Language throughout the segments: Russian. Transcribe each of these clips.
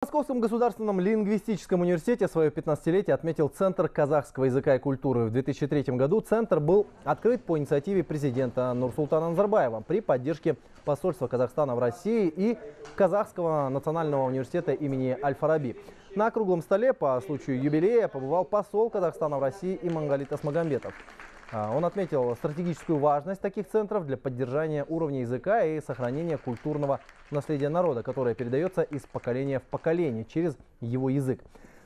В Московском государственном лингвистическом университете свое 15-летие отметил Центр казахского языка и культуры. В 2003 году центр был открыт по инициативе президента Нурсултана Назарбаева при поддержке посольства Казахстана в России и Казахского национального университета имени Аль-Фараби. На круглом столе по случаю юбилея побывал посол Казахстана в России Имангалит Асмагамбетов. Он отметил стратегическую важность таких центров для поддержания уровня языка и сохранения культурного наследия народа, которое передается из поколения в поколение через его язык.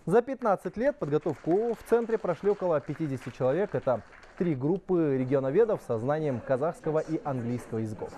За 15 лет подготовку в центре прошли около 50 человек. Это 3 группы регионоведов со знанием казахского и английского языков.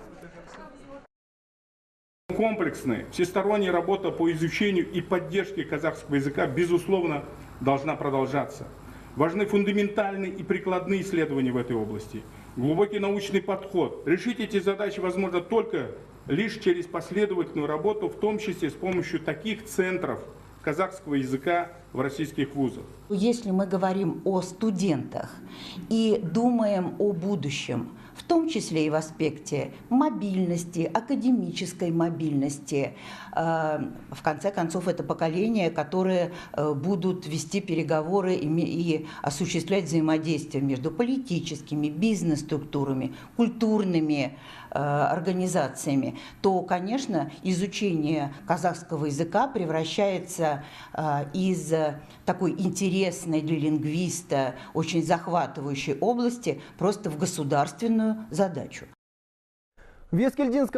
Комплексная, всесторонняя работа по изучению и поддержке казахского языка, безусловно, должна продолжаться. Важны фундаментальные и прикладные исследования в этой области. Глубокий научный подход. Решить эти задачи возможно только лишь через последовательную работу, в том числе с помощью таких центров казахского языка в российских вузах. Если мы говорим о студентах и думаем о будущем, в том числе и в аспекте мобильности, академической мобильности, в конце концов, это поколение, которые будут вести переговоры и осуществлять взаимодействие между политическими, бизнес-структурами, культурными организациями, то, конечно, изучение казахского языка превращается из такой интересной для лингвиста, очень захватывающей области просто в государственную задачу. В Ескельдинском